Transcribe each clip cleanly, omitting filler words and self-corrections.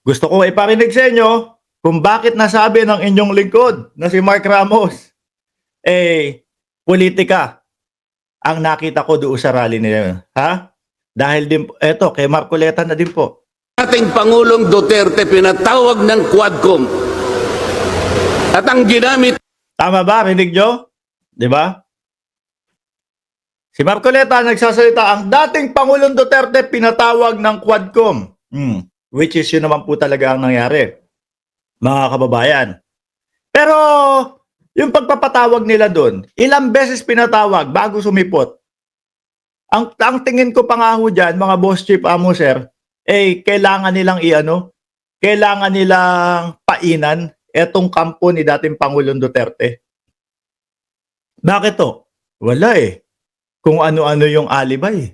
Gusto ko iparinig sa inyo kung bakit nasabi ng inyong lingkod na si Mark Ramos, politika ang nakita ko doon sa rally nila yun. Ha? Dahil din, eto, kay Marcoleta na din po. Ating Pangulong Duterte pinatawag ng Quadcom. At ang ginamit... Tama ba? Rinig nyo? Di ba? Si Marcoleta nagsasalita, ang dating Pangulong Duterte pinatawag ng Quadcom. Which is yun naman po talaga ang nangyari, mga kababayan. Pero yung pagpapatawag nila doon, ilang beses pinatawag bago sumipot. Ang tingin ko pa nga ho dyan, mga boss chief amo sir, kailangan nilang kailangan nilang painan etong kampo ni dating Pangulong Duterte. Bakit to? Wala kung ano-ano yung alibay.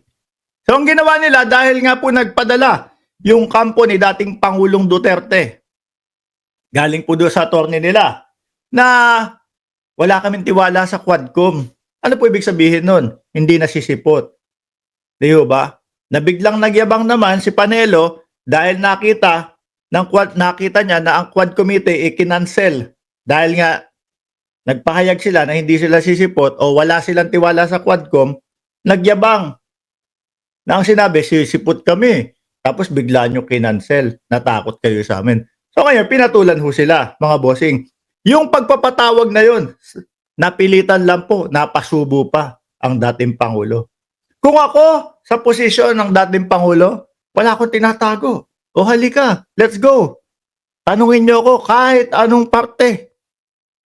So ang ginawa nila, dahil nga po nagpadala yung kampo ni dating Pangulong Duterte, galing po doon sa attorney nila, na wala kaming tiwala sa Quadcom. Ano po ibig sabihin nun? Hindi nasisipot. Di ba? Na biglang nagyabang naman si Panelo dahil nakita niya na ang Quad Committee ikinancel dahil nga nagpahayag sila na hindi sila sisipot o wala silang tiwala sa Quadcom. Nagyabang na ang sinabi, sisipot kami. Tapos bigla nyo kinancel. Natakot kayo sa amin. So ngayon, pinatulan ho sila, mga bossing. Yung pagpapatawag na yun, napilitan lang po, napasubo pa ang dating Pangulo. Kung ako sa posisyon ng dating Pangulo, wala akong tinatago. O halika, let's go. Tanungin nyo ako kahit anong parte,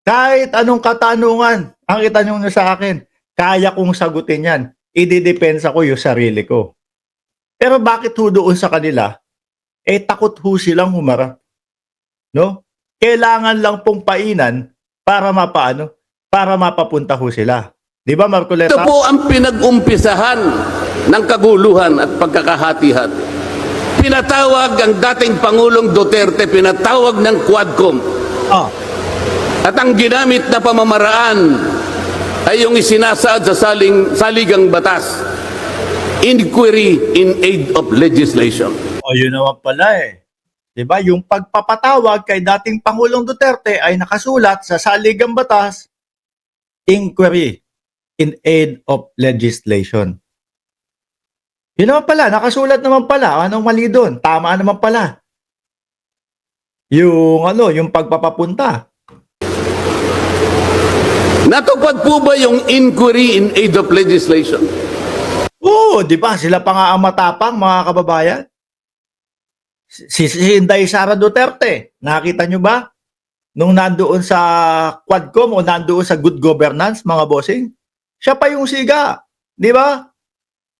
kahit anong katanungan ang itanong nyo sa akin, kaya kong sagutin yan. Ididepensa ko yung sarili ko. Pero bakit ho doon sa kanila, takot ho silang humarap. No? Kailangan lang pong painan para para mapapunta ho sila. Di ba, Marcoleta? Ito po ang pinag-umpisahan ng kaguluhan at pagkakahati-hati. Pinatawag ang dating Pangulong Duterte, pinatawag ng Quadcom. At ang ginamit na pamamaraan ay yung isinasaad sa saligang batas. Inquiry in aid of legislation. O yun naman pala Diba? Yung pagpapatawag kay dating Pangulong Duterte ay nakasulat sa saligang batas, inquiry in aid of legislation. Yun naman pala, nakasulat naman pala. Anong mali doon? Tama naman pala. Yung pagpapapunta. Natupad po ba yung inquiry in aid of legislation? Oo, di ba? Sila pa nga ang matapang, mga kababayan. Si Inday Sara Duterte, nakita nyo ba? Nung nandoon sa Quadcom o nandoon sa good governance, mga bossing, siya pa yung siga. Di ba?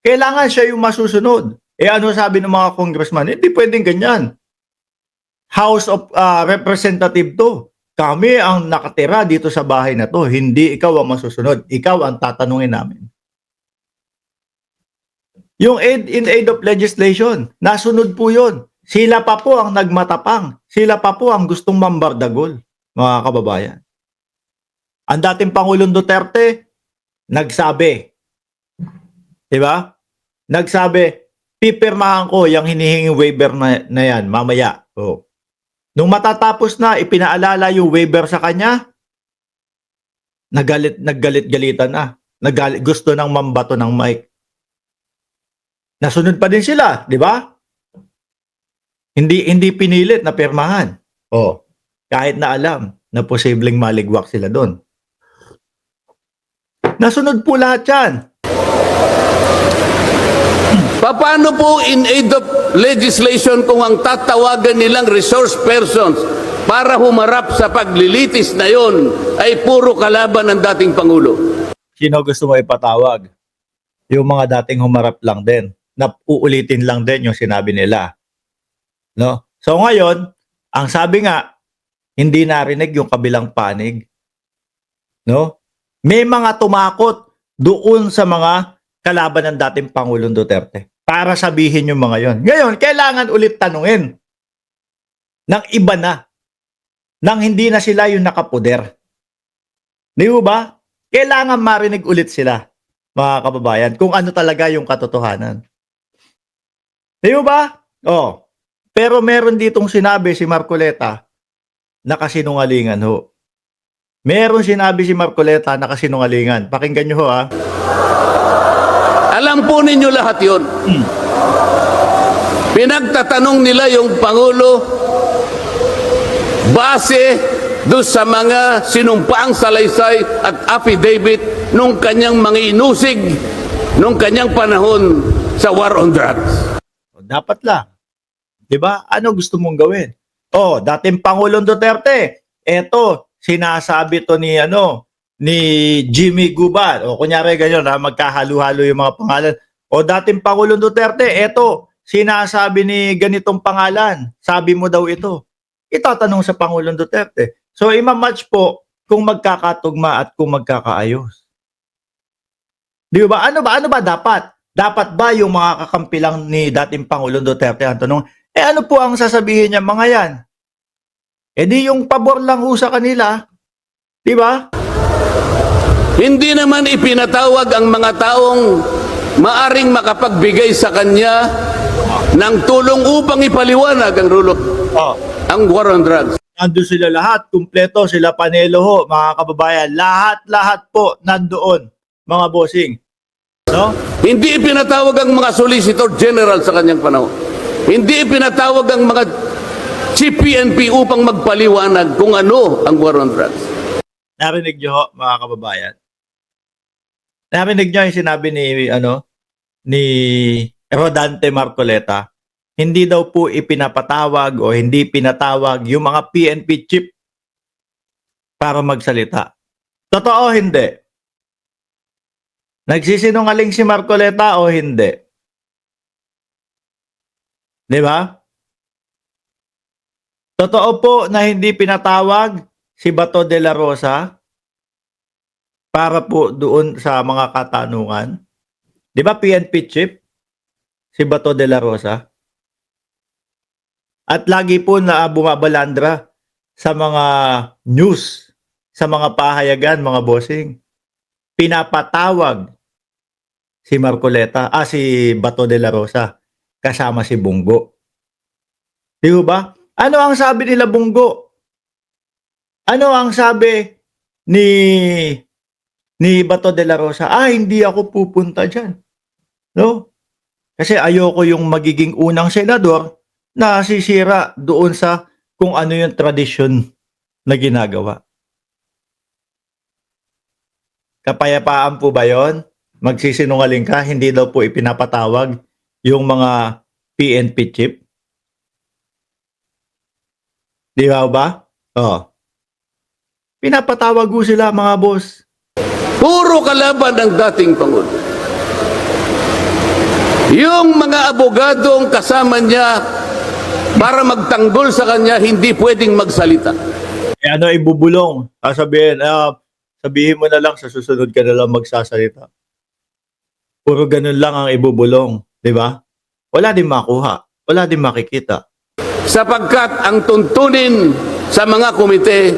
Kailangan siya yung masusunod. Ano sabi ng mga congressman? Hindi pwedeng ganyan. House of Representative to. Kami ang nakatira dito sa bahay na to. Hindi ikaw ang masusunod. Ikaw ang tatanungin namin. Yung in aid of legislation, nasunod po yun. Sila pa po ang nagmatapang. Sila pa po ang gustong mambardagol, mga kababayan. Ang dating Pangulong Duterte, nagsabi, di ba? Nagsabi, pipirmahan ko yung hinihinging waiver na yan, mamaya. Nung matatapos na, ipinaalala yung waiver sa kanya, naggalit-galitan na. Gusto nang mambato ng mic. Nasunod pa din sila, di ba? Hindi pinilit na pirmahan. Kahit na alam na posibleng maligwak sila doon. Nasunod po lahat yan. Paano po in aid of legislation kung ang tatawagan nilang resource persons para humarap sa paglilitis na yon ay puro kalaban ng dating Pangulo? Sino gusto mo ipatawag? Yung mga dating humarap lang din. Na uulitin lang din yung sinabi nila. No? So ngayon, ang sabi nga, hindi narinig yung kabilang panig. No? May mga tumakot doon sa mga kalaban ng dating Pangulong Duterte para sabihin yung mga yon. Ngayon, kailangan ulit tanungin ng iba na, nang hindi na sila yung nakapoder. Di ba? Kailangan marinig ulit sila, mga kababayan, kung ano talaga yung katotohanan. Di ba? Pero meron ditong sinabi si Marcoleta na kasinungalingan ho. Meron sinabi si Marcoleta na kasinungalingan. Pakinggan nyo ho ha. Alam po ninyo lahat yon. Pinagtatanong nila yung Pangulo base doon sa mga sinumpaang salaysay at affidavit nung kanyang mga inusig nung kanyang panahon sa war on drugs. Dapat lang. 'Di ba? Ano gusto mong gawin? Oh, dating Pangulong Duterte. Eto, sinasabi to ni Jimmy Gubat. O kunyari ganyan na magkahalo-halo yung mga pangalan. O dating Pangulong Duterte, eto, sinasabi ni ganitong pangalan. Sabi mo daw ito. Itatanong sa Pangulong Duterte. So ima-match po kung magkakatugma at kung magkakaayos. Di ba? Ano ba dapat? Dapat ba yung mga kakampi lang ni dating Pangulong Duterte ang tanong? Ano po ang sasabihin niya mga yan? Di yung pabor lang ho sa kanila. Di ba? Hindi naman ipinatawag ang mga taong maaring makapagbigay sa kanya ng tulong upang ipaliwanag ang ang war on drugs. Nandun sila lahat, kumpleto, sila Panelo ho, mga kababayan. Lahat po nandoon, mga bossing. No? Hindi ipinatawag ang mga Solicitor General sa kanyang panahon. Hindi ipinatawag ang mga CPNP upang magpaliwanag kung ano ang war on drugs. Narinig nyo ho, mga kababayan. Narinig nyo yung sinabi ni Rodante Marcoleta. Hindi daw po ipinapatawag o hindi pinatawag yung mga PNP chief para magsalita. Totoo hindi? Nagsisinungaling si Marcoleta o hindi? Di ba? Totoo po na hindi pinatawag si Bato de la Rosa para po doon sa mga katanungan. Di ba PNP chief si Bato de la Rosa? At lagi po na bumabalandra sa mga news, sa mga pahayagan, mga bossing. Pinapatawag si si Bato de la Rosa kasama si Bungo. Di ba? Ano ang sabi nila Bungo? Ano ang sabi ni Bato de la Rosa? Hindi ako pupunta dyan. No? Kasi ayoko yung magiging unang senador na sisira doon sa kung ano yung tradisyon na ginagawa. Kapayapaan po ba yon? Magsisinungaling ka, hindi daw po ipinapatawag yung mga PNP chief? Di ba? Oh. Pinapatawag ko sila mga boss. Puro kalaban ng dating Pangulo. Yung mga abogadong kasama niya para magtanggol sa kanya, hindi pwedeng magsalita. Ibubulong. Sabihin mo na lang sa susunod ka na lang magsasalita. Puro ganun lang ang ibubulong. Di ba? Wala din makuha. Wala din makikita. Sapagkat ang tuntunin sa mga komite,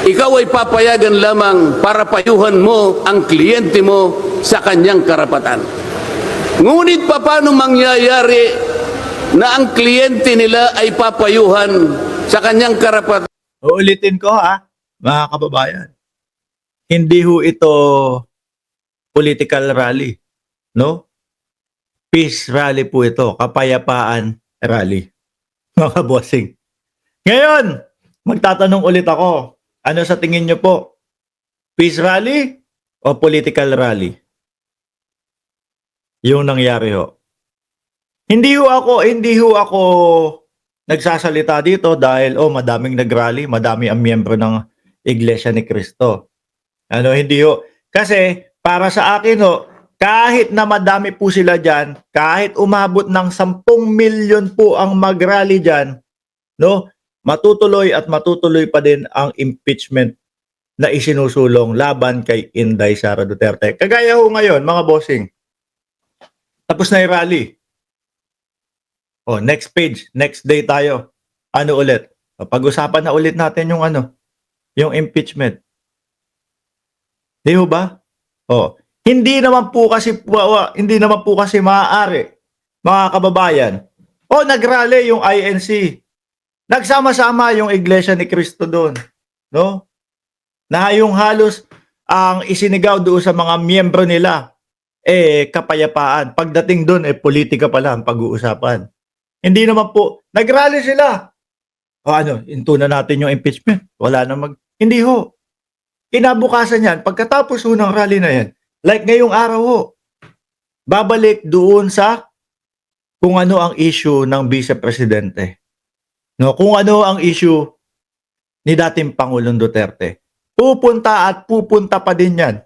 ikaw ay papayagan lamang para payuhan mo ang kliyente mo sa kanyang karapatan. Ngunit paano mangyayari na ang kliyente nila ay papayuhan sa kanyang karapatan? Uulitin ko mga kababayan. Hindi ho ito political rally, no? Peace rally po ito, kapayapaan rally. Mga bossing. Ngayon, magtatanong ulit ako. Ano sa tingin nyo po? Peace rally o political rally? Yung nangyari ho. Hindi ho ako nagsasalita dito dahil madaming nagrally, madami ang miyembro ng Iglesia ni Cristo. Hindi ho. Kasi para sa akin kahit na madami po sila diyan, kahit umabot ng 10 milyon po ang magrally diyan, matutuloy at matutuloy pa din ang impeachment na isinusulong laban kay Inday Sara Duterte. Kagaya ho ngayon, mga bossing. Tapos na yung rally. Next page, next day tayo. Ano ulit? Pag-usapan na ulit natin yung impeachment. Di ba? Hindi naman po kasi maaari, mga kababayan, O nagrally yung INC. Nagsama-sama yung Iglesia ni Cristo doon, no? Na yung halos ang isinigaw doon sa mga miyembro nila kapayapaan. Pagdating doon politika pala ang pag-uusapan. Hindi naman po nagrally sila. O ano, into na natin yung impeachment. Wala na hindi ho. Kinabukasan yan, pagkatapos ho ng rally na yan, like ngayong araw ho, babalik doon sa kung ano ang issue ng Vice Presidente. No, kung ano ang issue ni dating Pangulong Duterte. Pupunta pa din yan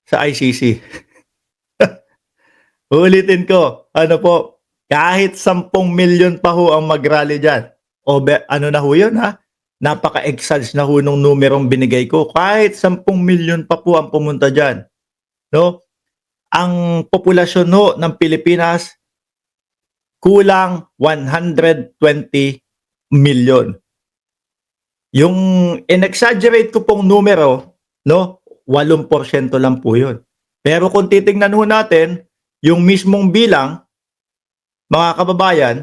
sa ICC. Ulitin ko, ano po, kahit 10 milyon pa ho ang mag-rally dyan. O ano na ho yun ha? Napaka-exage na ho nung numerong binigay ko. Kahit 10 milyon pa po ang pumunta dyan. No? Ang populasyon ho ng Pilipinas, kulang 120 million. Yung in-exaggerate ko pong numero, no, 8% lang po yun. Pero kung titingnan ho natin, yung mismong bilang, mga kababayan,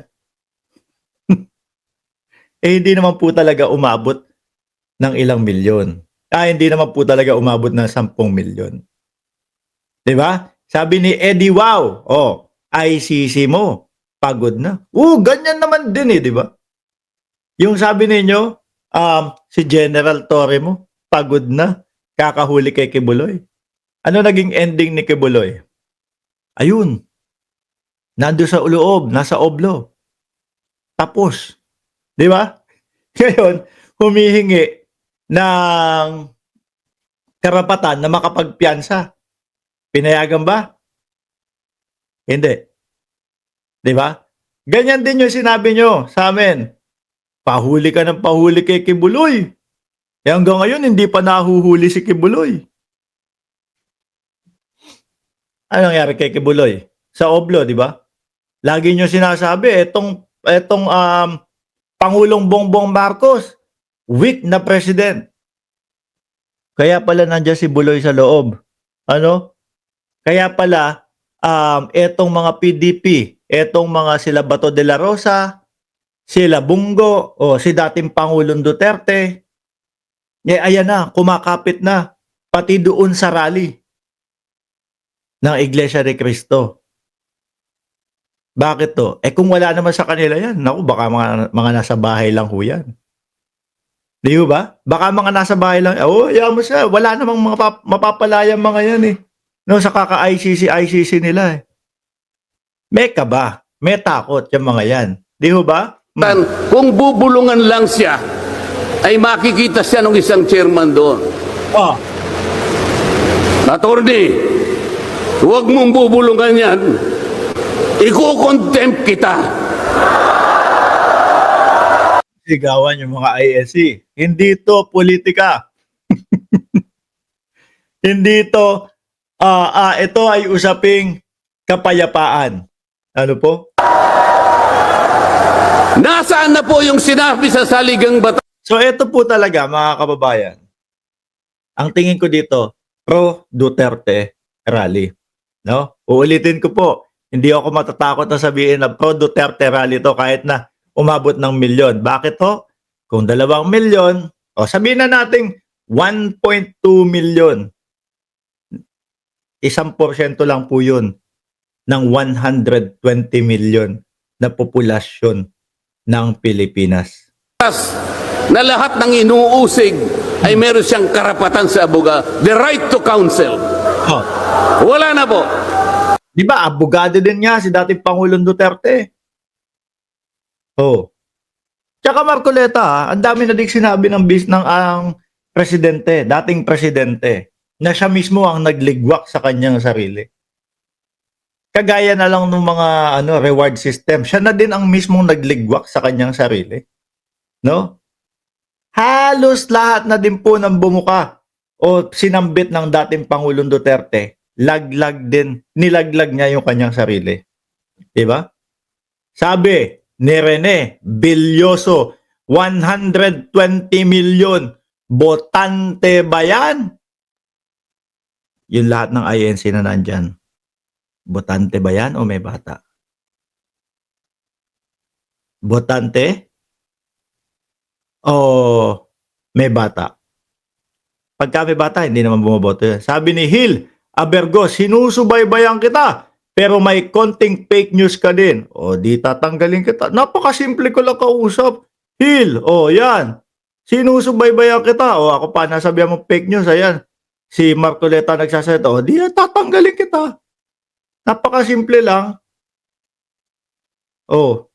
hindi naman po talaga umabot ng ilang milyon. Hindi naman po talaga umabot ng 10 milyon. Diba? Sabi ni Eddie Wow, ICC mo, pagod na. Ganyan naman din di ba? Yung sabi ninyo, si General Torre mo, pagod na, kakahuli kay Kibuloy. Ano naging ending ni Kibuloy? Ayun, nando sa loob, nasa oblo. Tapos, di ba? Ngayon, humihingi ng karapatan na makapagpiyansa. Pinayagan ba? Hindi. Di ba? Ganyan din yung sinabi nyo sa amin. Pahuli ka ng pahuli kay Kibuloy. Hanggang ngayon, hindi pa nahuhuli si Kibuloy. Ano nangyari kay Kibuloy? Sa oblo, di ba? Lagi nyo sinasabi, etong Pangulong Bongbong Marcos, weak na president. Kaya pala nandiyan si Buloy sa loob. Ano? Kaya pala, etong mga PDP, etong mga sila Bato de la Rosa, sila Bungo, si dating Pangulong Duterte, ayan na, kumakapit na, pati doon sa rally ng Iglesia ni Cristo. Bakit to? Kung wala naman sa kanila yan, naku, baka mga nasa bahay lang ho yan. Di ba? Baka mga nasa bahay lang, yaman mo siya, wala namang mga mapapalayang mga yan No, sa kaka-ICC nila May kaba, may takot yung mga yan. Di ba? Kung bubulungan lang siya, ay makikita siya ng isang chairman doon. Attorney, huwag mong bubulungan yan. Iko-contempt kita. Sigawan yung mga ISC. Hindi to politika. Hindi to, ito ay usaping kapayapaan. Ano po? Nasaan na po yung sinabi sa saligang batas? So ito po talaga mga kababayan. Ang tingin ko dito, pro-Duterte rally. No? Uulitin ko po, hindi ako matatakot na sabihin na pro-Duterte rally to kahit na umabot ng milyon. Bakit to? Kung 2 milyon, sabihin na natin 1.2 milyon. 1% lang po yun ng 120 million na populasyon ng Pilipinas. Na lahat ng inuusig ay meron siyang karapatan sa aboga, the right to counsel. Wala na po. Di ba, abogado din niya si dating Pangulong Duterte. Tsaka Marcoleta, ang dami na din sinabi ng ang presidente, dating presidente, na siya mismo ang nagligwak sa kanyang sarili. Kagaya na lang ng mga reward system, siya na din ang mismong nagligwak sa kanyang sarili. No? Halos lahat na din po ng bumuka o sinambit ng dating Pangulong Duterte, nilaglag niya yung kanyang sarili. Diba? Sabi ni Rene Bilyoso, 120 million, botante ba yan? Yung lahat ng INC na nandyan, botante ba yan o may bata? Botante o may bata? Pagka may bata, hindi naman bumoboto yan. Sabi ni Hill Abergos, sinusubaybayan kita, pero may konting fake news ka din. O, di tatanggalin kita. Napakasimple ko lang kausap. Hill, o yan. Sinusubaybayan kita. O, ako pa, nasabihan mo fake news, ayan. Si Marcoleta nagsasalita, o, di tatanggalin kita. Napakasimple lang. O.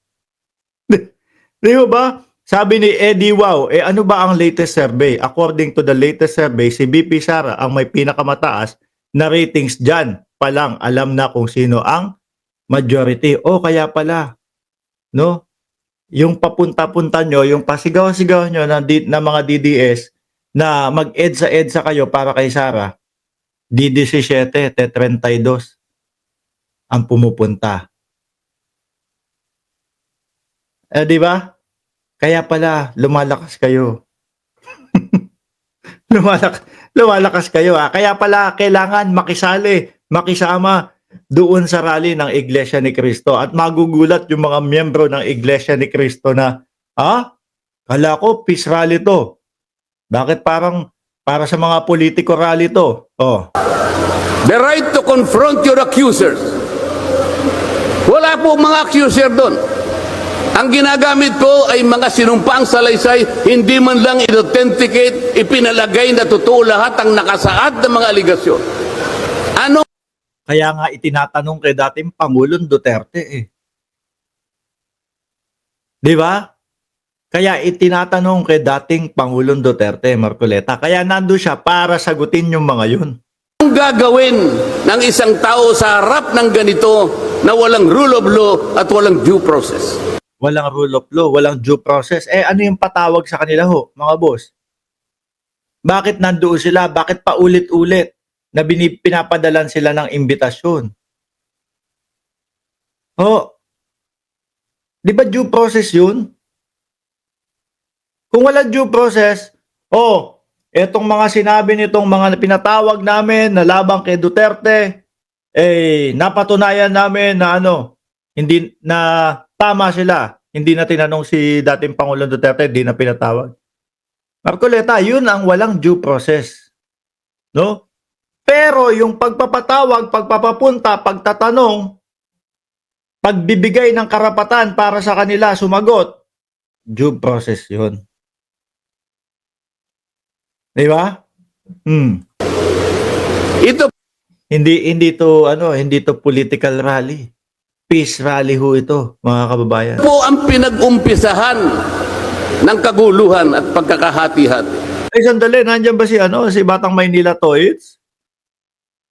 Di mo ba? Sabi ni Eddie Wow, ano ba ang latest survey? According to the latest survey, si BP Sara ang may pinakamataas na ratings dyan. Palang alam na kung sino ang majority. O kaya pala, no? Yung papunta-punta nyo, yung pasigaw-sigaw nyo na mga DDS na mag-EDSA kayo para kay Sara, D17, T32 ang pumupunta. Di ba? Kaya pala, lumalakas kayo. lumalakas kayo. Kaya pala, kailangan makisama doon sa rally ng Iglesia ni Cristo. At magugulat yung mga miyembro ng Iglesia ni Cristo na, kala ko, peace rally to. Bakit parang para sa mga politiko rally to? Oh. The right to confront your accusers. Wala po mga accuser doon. Ang ginagamit ko ay mga sinumpaang salaysay, hindi man lang i-authenticate, ipinalagay na totoo lahat ang nakasaad ng mga aligasyon. Ano? Kaya nga itinatanong kay dating Pangulong Duterte Di ba? Kaya itinatanong kay dating Pangulong Duterte, Marcoleta. Kaya nando siya para sagutin yung mga yun. Ang gagawin ng isang tao sa harap ng ganito na walang rule of law at walang due process? Walang rule of law, walang due process. Ano yung patawag sa kanila mga boss? Bakit nandoon sila? Bakit paulit-ulit na pinapadalan sila ng imbitasyon? Di ba due process yun? Kung wala due process, etong mga sinabi nitong mga pinatawag namin na labang kay Duterte, napatunayan namin na hindi na tama sila. Hindi na tinanong si dating Pangulong Duterte, hindi na pinatawag. Marcoleta, yun ang walang due process. No? Pero yung pagpapatawag, pagpapapunta, pagtatanong, pagbibigay ng karapatan para sa kanila sumagot, due process yun. Di ba? Ito hindi to political rally. Peace rally ho ito, mga kababayan. po ang pinag-umpisahan ng kaguluhan at pagkakahati-hati. Sandali, nandiyan ba si Batang Maynila Toits?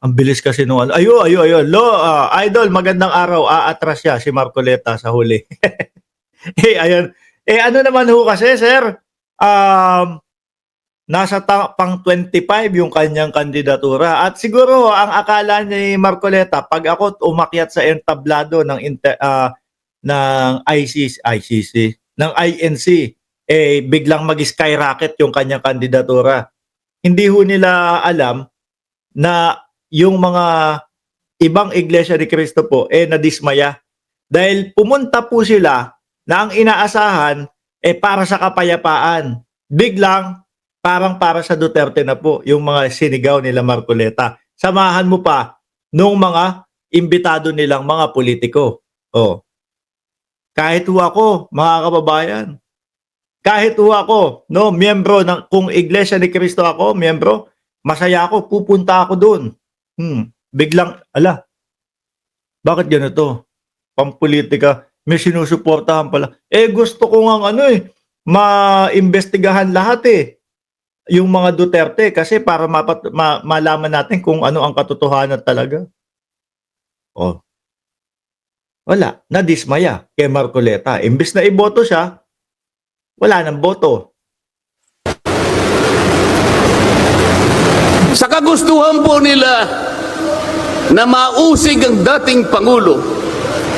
Ang bilis kasi nung Ayo. Idol, magandang araw. Aatras siya si Marcoleta sa huli. Ayun. Ano naman ho kasi, sir? Nasa pang 25 yung kanyang kandidatura. At siguro ang akala ni Marcoleta, pag ako umakyat sa entablado ng ng INC, biglang mag-skyrocket yung kanyang kandidatura. Hindi ho nila alam na yung mga ibang Iglesia ni Cristo po nadismaya. Dahil pumunta po sila na ang inaasahan para sa kapayapaan. Biglang parang para sa Duterte na po yung mga sinigaw nila Marcoleta. Samahan mo pa nung mga imbitado nilang mga politiko. Kahit ho ako, mga kababayan, kahit ho ako, miyembro ng, kung Iglesia ni Cristo ako, miyembro, masaya ako, pupunta ako doon. Biglang, bakit ganito? Pampolitika, may sinusuportahan pala. Gusto ko nga maimbestigahan lahat yung mga Duterte kasi para malaman natin kung ano ang katotohanan talaga. Wala, nadismaya kay Marcoleta. Imbes na iboto siya, wala nang boto. Sa kagustuhan po nila na mausig ang dating Pangulo,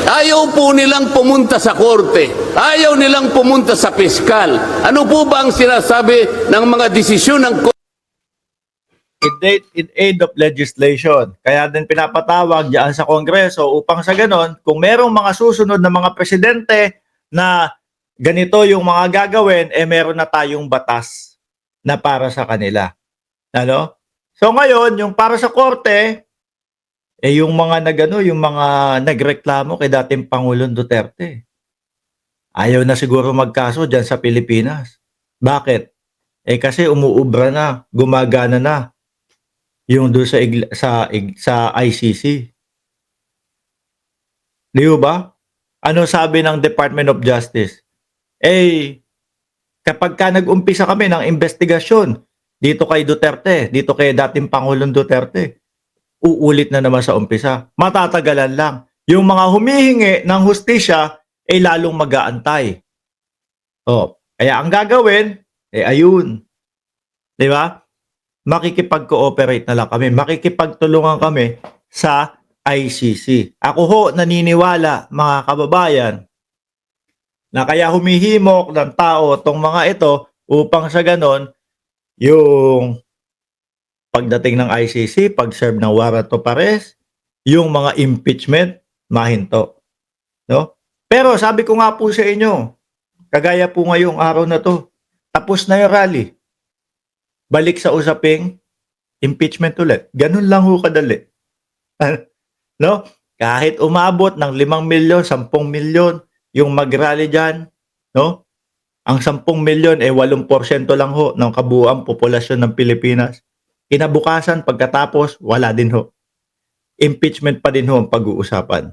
ayaw po nilang pumunta sa korte. Ayaw nilang pumunta sa piskal. Ano po ba ang sinasabi ng mga desisyon ng korte? In aid of legislation. Kaya din pinapatawag diyan sa Kongreso upang sa ganon, kung merong mga susunod na mga presidente na ganito yung mga gagawin, meron na tayong batas na para sa kanila. Ano? So ngayon, yung para sa korte, yung mga yung mga nagreklamo kay dating Pangulong Duterte. Ayaw na siguro magkaso diyan sa Pilipinas. Bakit? Kasi umuubra na, gumagana na yung doon sa ICC. Di ba? Ano sabi ng Department of Justice? Kapag ka nag-umpisa kami ng investigasyon dito kay Duterte, dito kay dating Pangulong Duterte, uulit na naman sa umpisa. Matatagalan lang. Yung mga humihingi ng hustisya ay lalong mag-aantay. Kaya ang gagawin, ayun. Di ba? Makikipag-cooperate na lang kami. Makikipagtulungan kami sa ICC. Ako ho, naniniwala, mga kababayan, na kaya humihimok ng tao tong mga ito upang sa ganon, yung pagdating ng ICC, pag-serve ng warrant of arrest, yung mga impeachment, mahinto. No? Pero sabi ko nga po sa inyo, kagaya po ngayong araw na to, tapos na yung rally. Balik sa usaping impeachment ulit. Ganun lang ho kadali. No? Kahit umabot ng 5 milyon, 10 milyon, yung mag-rally dyan, no? Ang 10 milyon 8% lang ho ng kabuuang populasyon ng Pilipinas. Kinabukasan, pagkatapos, wala din ho. Impeachment pa din ho ang pag-uusapan.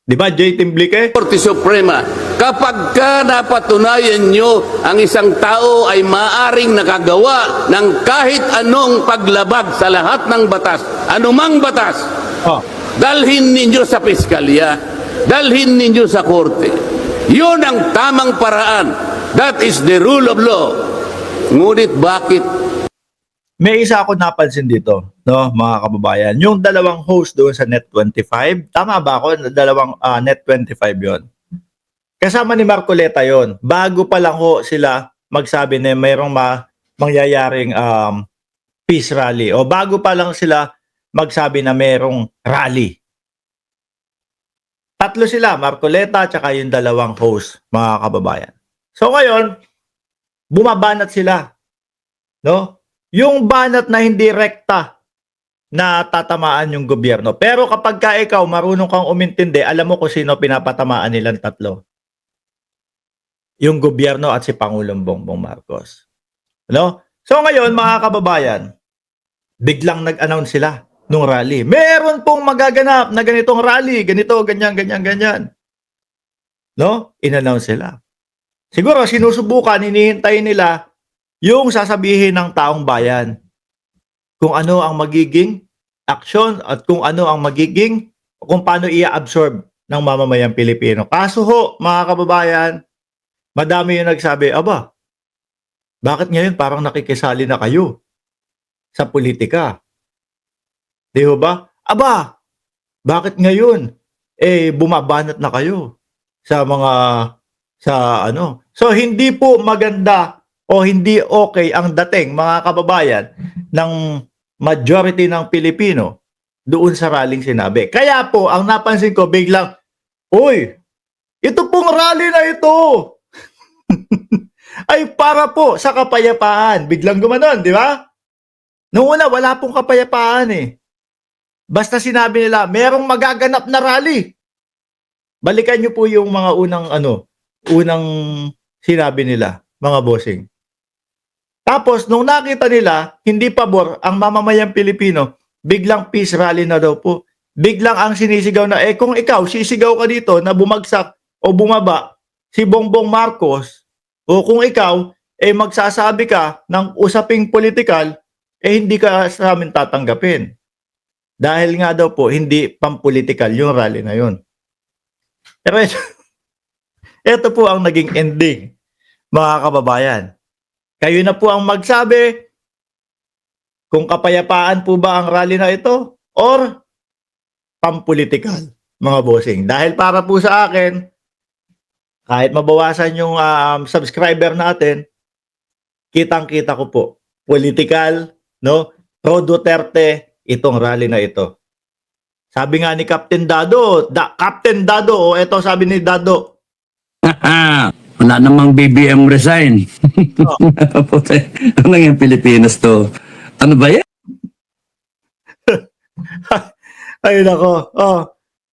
Di ba, J. Timblique? Korte Suprema, kapag ka napatunayan nyo ang isang tao ay maaring nakagawa ng kahit anong paglabag sa lahat ng batas, anumang batas, dalhin ninyo sa piskalya, dalhin ninyo sa korte. Yun ang tamang paraan. That is the rule of law. Ngunit bakit? May isa ako napansin dito, no, mga kababayan. Yung dalawang host doon sa Net25, tama ba ako? Dalawang Net25 yon. Kasama ni Marcoleta yon. Bago pa lang ho sila magsabi na mayroong mangyayaring peace rally. O bago pa lang sila magsabi na mayroong rally. Tatlo sila, Marcoleta at saka yung dalawang host, mga kababayan. So ngayon, bumabanat sila. No? Yung banat na hindi rekta na tatamaan yung gobyerno. Pero kapag ka ikaw marunong kang umintindi, alam mo kung sino pinapatamaan nilang tatlo. Yung gobyerno at si Pangulong Bongbong Marcos. No? So ngayon, mga kababayan, biglang nag-announce sila nung rally. Meron pong magaganap na ganitong rally, ganito, ganyan, ganyan, ganyan. No? In-announce sila. Siguro sinusubukan, hinihintay nila yung sasabihin ng taong bayan. Kung ano ang magiging aksyon at kung ano ang magiging, kung paano i-absorb ng mamamayang Pilipino. Kaso ho, mga kababayan, madami yung nagsabi, aba, bakit ngayon parang nakikisali na kayo sa politika? Di ba? Aba, bakit ngayon bumabanat na kayo sa So hindi po maganda o hindi okay ang dating, mga kababayan, ng majority ng Pilipino doon sa rallying sinabi. Kaya po, ang napansin ko biglang, uy, ito pong rally na ito ay para po sa kapayapaan. Biglang gumanon, di ba? Noong una, wala pong kapayapaan eh. Basta sinabi nila, merong magaganap na rally. Balikan nyo po yung mga unang sinabi nila, mga bossing. Tapos, nung nakita nila, hindi pabor ang mamamayang Pilipino, biglang peace rally na daw po. Biglang ang sinisigaw na, kung ikaw, sisigaw ka dito na bumagsak o bumaba si Bongbong Marcos, o kung ikaw, magsasabi ka ng usaping politikal, hindi ka sa amin tatanggapin. Dahil nga daw po, hindi pampolitikal yung rally na yun. Pero ito po ang naging ending, mga kababayan. Kayo na po ang magsabi kung kapayapaan po ba ang rally na ito or pampolitikal, mga bossing. Dahil para po sa akin, kahit mabawasan yung subscriber natin, kitang-kita ko po, political, no? Pro Duterte, itong rally na ito. Sabi nga ni Captain Dado, Captain Dado, eto sabi ni Dado, Wala namang BBM resign. Ano yung Pilipinas to? Ano ba yan? Ay nako. Oh,